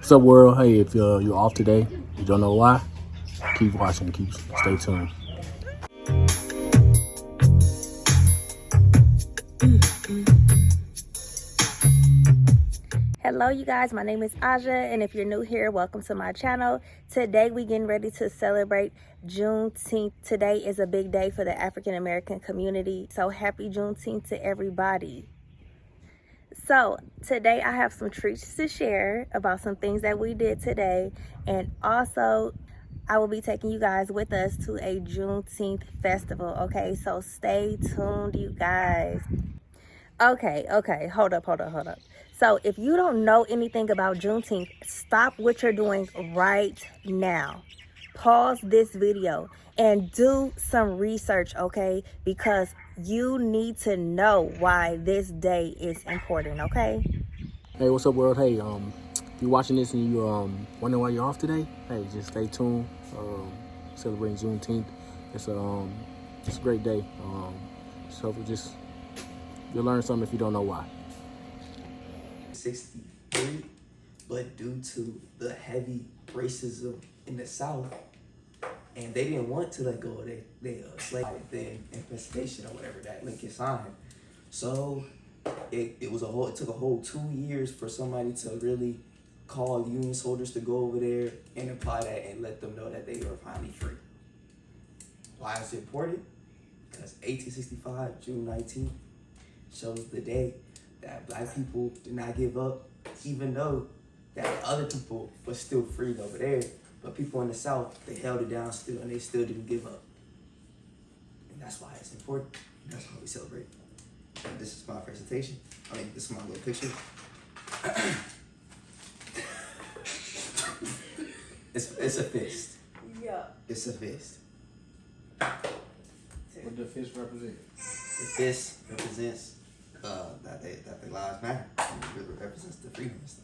What's up, world? Hey, if you're off today, you don't know why, keep watching, stay tuned. Hello you guys, my name is Aja, and if you're new here, welcome to my channel. Today we getting ready to celebrate Juneteenth. Today is a big day for the African American community, so happy Juneteenth to everybody. So today I have some treats to share about some things that we did today, and also I will be taking you guys with us to a Juneteenth festival. Okay, so stay tuned, you guys. Okay, hold up. So if you don't know anything about Juneteenth, stop what you're doing right now. Pause this video and do some research, okay? Because you need to know why this day is important, okay? Hey, what's up, world? Hey, if you're watching this and you wondering why you're off today, hey, just stay tuned. Celebrating Juneteenth. It's a great day. So you'll learn something if you don't know why. 63, but due to the heavy racism in the South, and they didn't want to let go of their slave thing, Emancipation or whatever that Lincoln signed. So it took a whole 2 years for somebody to really call Union soldiers to go over there and apply that and let them know that they were finally free. Why is it important? Because 1865, June 19th, shows the day that Black people did not give up, even though that other people were still freed over there. But people in the South, they held it down still, and they still didn't give up. And that's why it's important. That's why we celebrate. And this is my presentation. This is my little picture. It's a fist. Yeah. It's a fist. What does the fist represent? The fist represents that the lives matter. It really represents the freedom and stuff.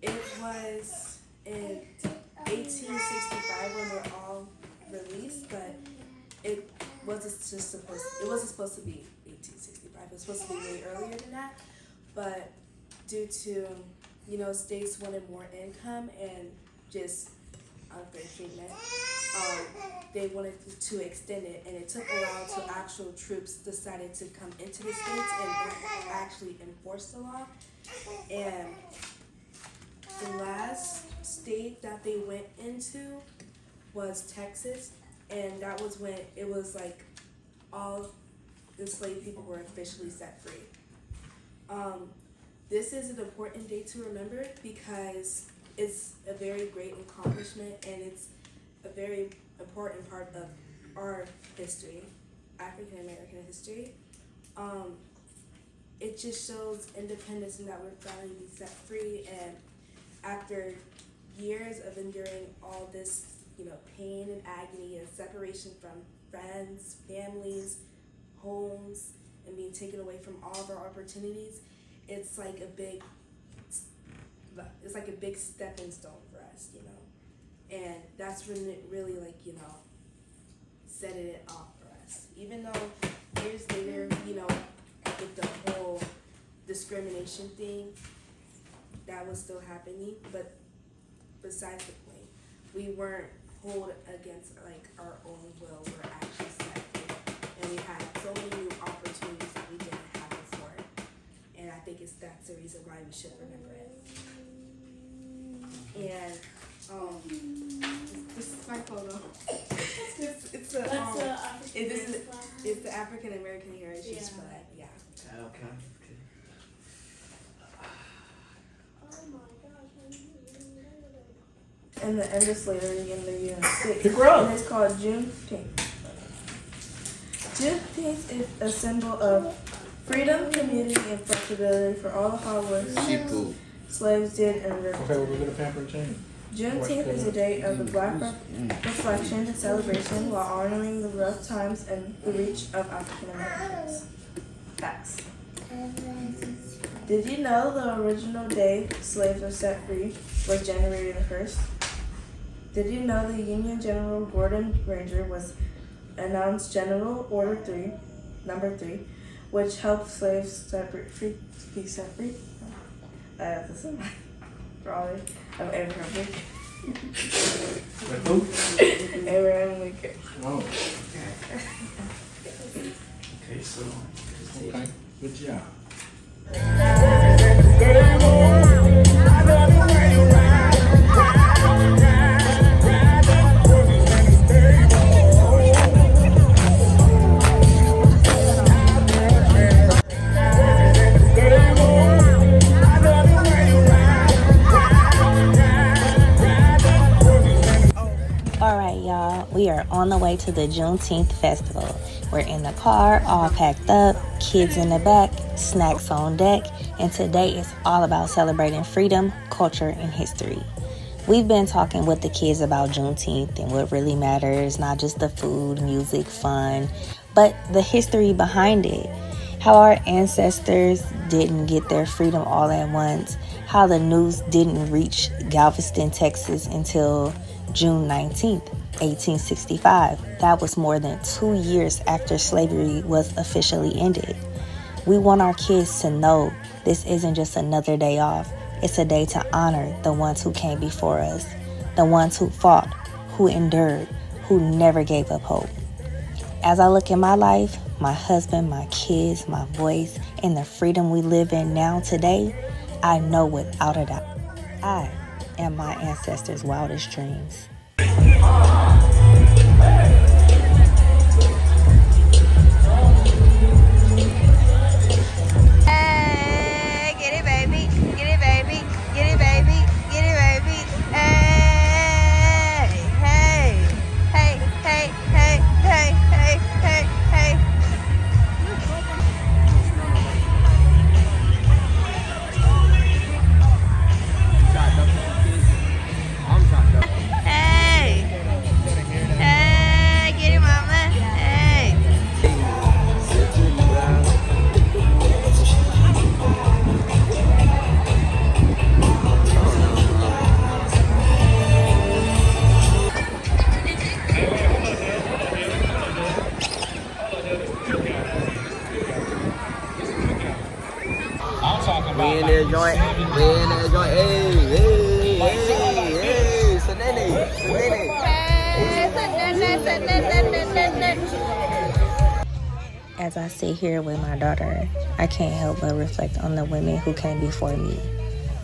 It was in 1865 when we're all released, but it wasn't supposed to be 1865. It was supposed to be way earlier than that, but due to states wanted more income and just unfair treatment, they wanted to extend it, and it took a while till actual troops decided to come into the states and actually enforce the law. And the last state that they went into was Texas, and that was when it was like all enslaved people were officially set free. This is an important date to remember because it's a very great accomplishment, and it's a very important part of our history, African American history. It just shows independence and that we're finally set free, and after years of enduring all this, pain and agony and separation from friends, families, homes, and being taken away from all of our opportunities, it's like a big stepping stone for us, and that's when it really set it off for us. Even though years later, with the whole discrimination thing, that was still happening, but besides the point, we weren't held against our own will. We're actually set free, and we had so many new opportunities that we didn't have before, and I think that's the reason why we should remember it. And this is my photo. It's the African American Heritage flag. Yeah. Okay. And the end of slavery in the United States. Pick her up. And it's called Juneteenth. Juneteenth is a symbol of freedom, community, and flexibility for all the hard work slaves did and Okay, we're going to pamper and change. Juneteenth is a day of the Black reflection and celebration while honoring the rough times and the reach of African Americans. Facts. Did you know the original day slaves were set free was January the 1st? Did you know the Union General Gordon Granger was announced General Order 3, number 3, which helped slaves be set free. The Civil Drawing of Abraham Lincoln. Abraham Lincoln. Oh, Okay, so okay. Good job. Alright, y'all, we are on the way to the Juneteenth festival. We're in the car, all packed up, kids in the back, snacks on deck, and today is all about celebrating freedom, culture, and history. We've been talking with the kids about Juneteenth and what really matters, not just the food, music, fun, but the history behind it. How our ancestors didn't get their freedom all at once, how the news didn't reach Galveston, Texas until June 19th, 1865. That was more than 2 years after slavery was officially ended. We want our kids to know this isn't just another day off. It's a day to honor the ones who came before us, the ones who fought, who endured, who never gave up hope. As I look in my life, my husband, my kids, my voice, and the freedom we live in now today, I know without a doubt, I am my ancestors' wildest dreams. Hey, get it, baby. Get it, baby. Get it, baby. Get it, baby. Hey, hey, hey, hey, hey, hey, hey, hey, hey. Hey, hey, get it, mama. Hey. We in there joint. We in there joint. Hey, hey, hey, hey. Sanene. As I sit here with my daughter, I can't help but reflect on the women who came before me,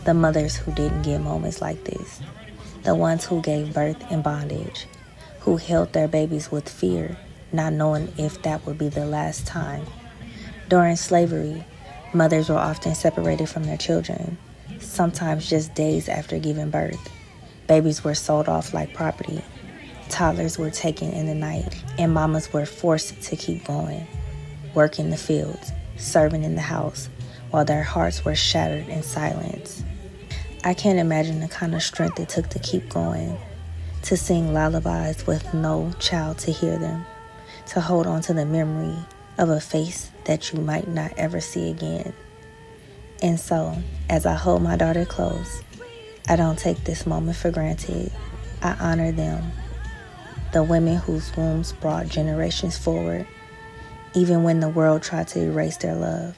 the mothers who didn't get moments like this, the ones who gave birth in bondage, who held their babies with fear, not knowing if that would be the last time. During slavery, mothers were often separated from their children, sometimes just days after giving birth. Babies were sold off like property. Toddlers were taken in the night, and mamas were forced to keep going, working the fields, serving in the house, while their hearts were shattered in silence. I can't imagine the kind of strength it took to keep going, to sing lullabies with no child to hear them, to hold on to the memory of a face that you might not ever see again. And so, as I hold my daughter close, I don't take this moment for granted. I honor them, the women whose wombs brought generations forward, even when the world tried to erase their love.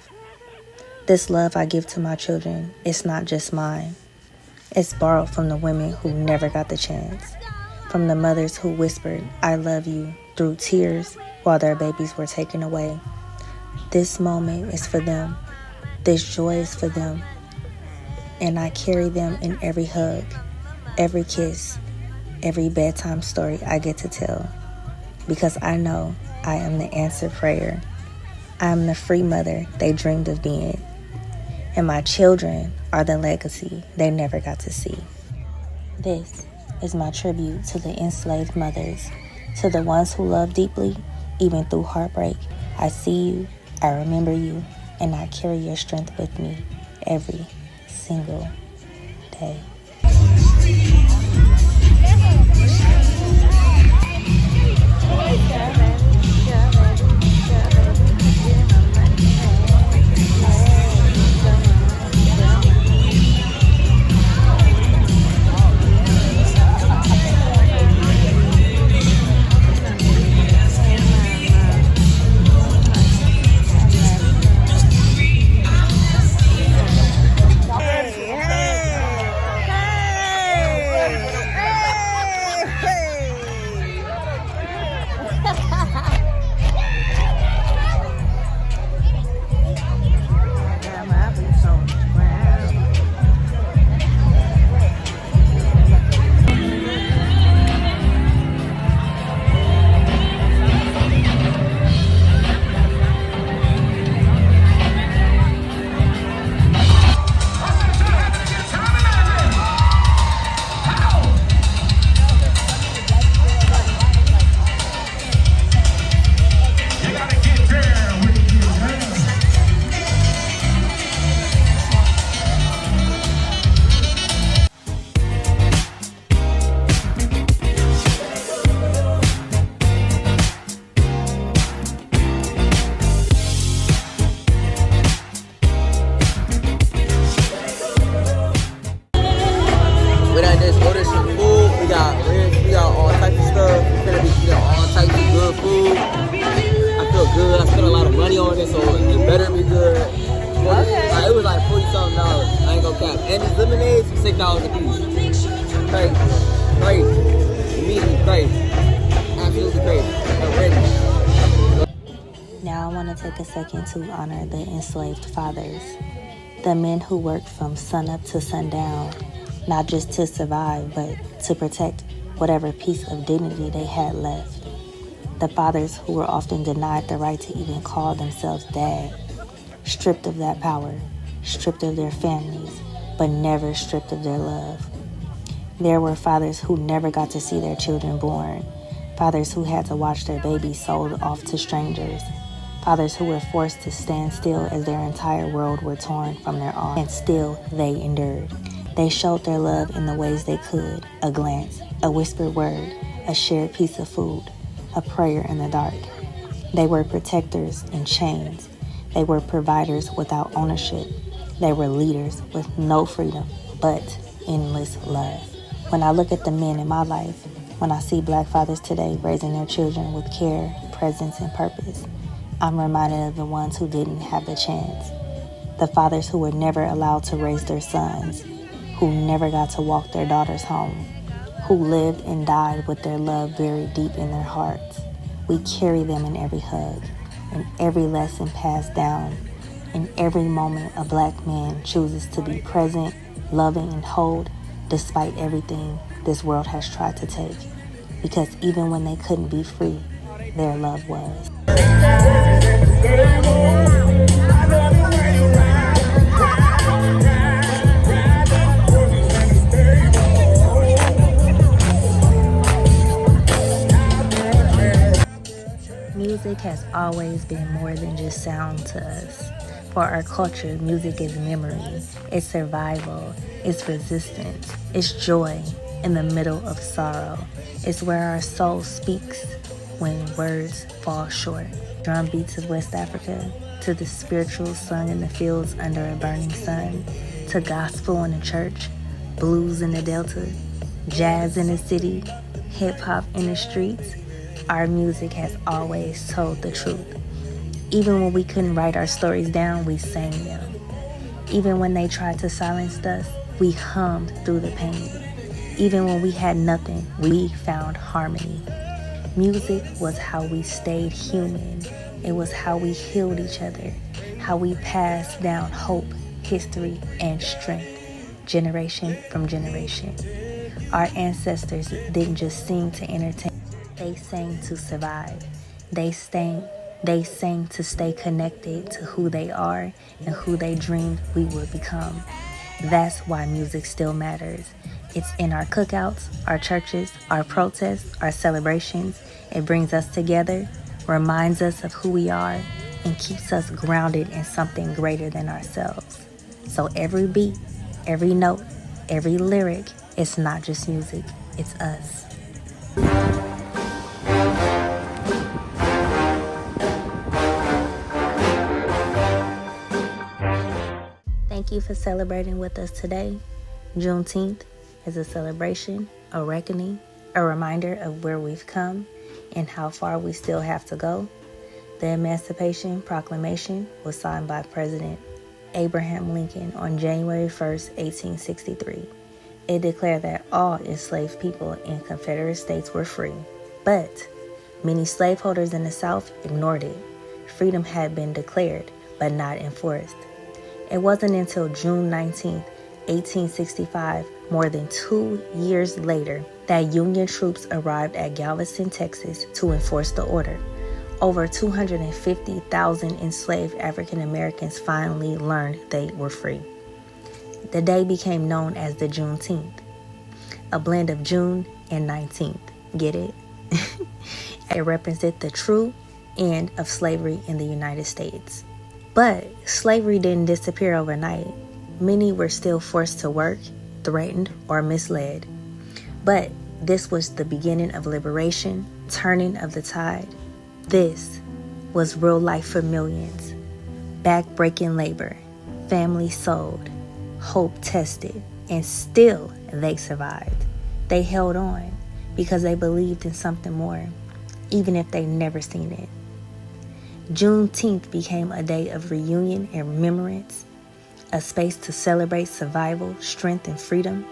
This love I give to my children, it's not just mine. It's borrowed from the women who never got the chance, from the mothers who whispered, "I love you," through tears while their babies were taken away. This moment is for them. This joy is for them. And I carry them in every hug, every kiss, every bedtime story I get to tell. Because I know I am the answered prayer. I am the free mother they dreamed of being. And my children are the legacy they never got to see. This is my tribute to the enslaved mothers, to the ones who love deeply, even through heartbreak. I see you, I remember you, and I carry your strength with me every single day. Better be good. 40, Okay. it was like $40-something. I ain't gonna cap. And these lemonades, $6 a piece. Crazy. Crazy. Immediately crazy. Absolutely crazy. Already. Now I want to take a second to honor the enslaved fathers, the men who worked from sunup to sundown, not just to survive, but to protect whatever piece of dignity they had left. The fathers who were often denied the right to even call themselves dad, stripped of that power, stripped of their families, but never stripped of their love. There were fathers who never got to see their children born, fathers who had to watch their babies sold off to strangers, fathers who were forced to stand still as their entire world were torn from their arms, and still they endured. They showed their love in the ways they could: a glance, a whispered word, a shared piece of food, a prayer in the dark. They were protectors in chains. They were providers without ownership. They were leaders with no freedom, but endless love. When I look at the men in my life, when I see Black fathers today raising their children with care, presence, and purpose, I'm reminded of the ones who didn't have the chance. The fathers who were never allowed to raise their sons, who never got to walk their daughters home, who lived and died with their love buried deep in their hearts. We carry them in every hug, in every lesson passed down, in every moment a Black man chooses to be present, loving, and hold, despite everything this world has tried to take. Because even when they couldn't be free, their love was. Music has always been more than just sound to us. For our culture, music is memory, it's survival, it's resistance, it's joy in the middle of sorrow. It's where our soul speaks when words fall short. Drum beats of West Africa, to the spiritual sung in the fields under a burning sun, to gospel in the church, blues in the Delta, jazz in the city, hip-hop in the streets. Our music has always told the truth. Even when we couldn't write our stories down, we sang them. Even when they tried to silence us, we hummed through the pain. Even when we had nothing, we found harmony. Music was how we stayed human. It was how we healed each other, how we passed down hope, history, and strength, generation from generation. Our ancestors didn't just sing to entertain. They sang to survive. They sang to stay connected to who they are and who they dreamed we would become. That's why music still matters. It's in our cookouts, our churches, our protests, our celebrations. It brings us together, reminds us of who we are, and keeps us grounded in something greater than ourselves. So every beat, every note, every lyric, it's not just music, it's us. Thank you for celebrating with us today. Juneteenth is a celebration, a reckoning, a reminder of where we've come and how far we still have to go. The Emancipation Proclamation was signed by President Abraham Lincoln on January 1st, 1863. It declared that all enslaved people in Confederate states were free, but many slaveholders in the South ignored it. Freedom had been declared, but not enforced. It wasn't until June 19th, 1865, more than 2 years later, that Union troops arrived at Galveston, Texas to enforce the order. Over 250,000 enslaved African Americans finally learned they were free. The day became known as the Juneteenth, a blend of June and 19th. Get it? It represented the true end of slavery in the United States. But slavery didn't disappear overnight. Many were still forced to work, threatened, or misled. But this was the beginning of liberation, turning of the tide. This was real life for millions. Back-breaking labor, families sold, hope tested, and still they survived. They held on because they believed in something more, even if they never seen it. Juneteenth became a day of reunion and remembrance, a space to celebrate survival, strength, and freedom.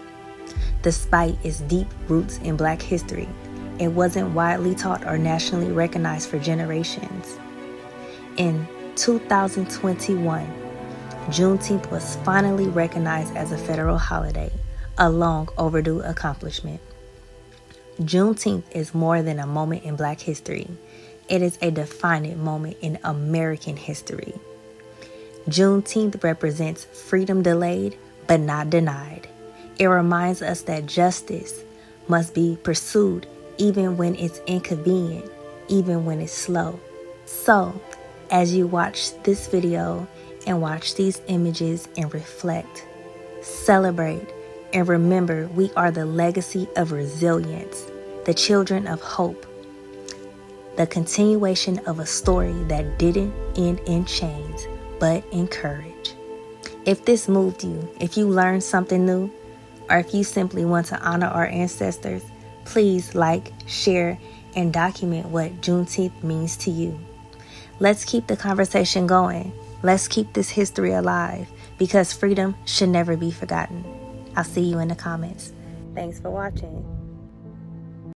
Despite its deep roots in Black history, it wasn't widely taught or nationally recognized for generations. In 2021, Juneteenth was finally recognized as a federal holiday, a long overdue accomplishment. Juneteenth is more than a moment in Black history. It is a defining moment in American history. Juneteenth represents freedom delayed but not denied. It reminds us that justice must be pursued even when it's inconvenient, even when it's slow. So, as you watch this video and watch these images and reflect, celebrate, and remember we are the legacy of resilience, the children of hope, the continuation of a story that didn't end in chains, but in courage. If this moved you, if you learned something new, or if you simply want to honor our ancestors, please like, share, and document what Juneteenth means to you. Let's keep the conversation going. Let's keep this history alive, because freedom should never be forgotten. I'll see you in the comments. Thanks for watching.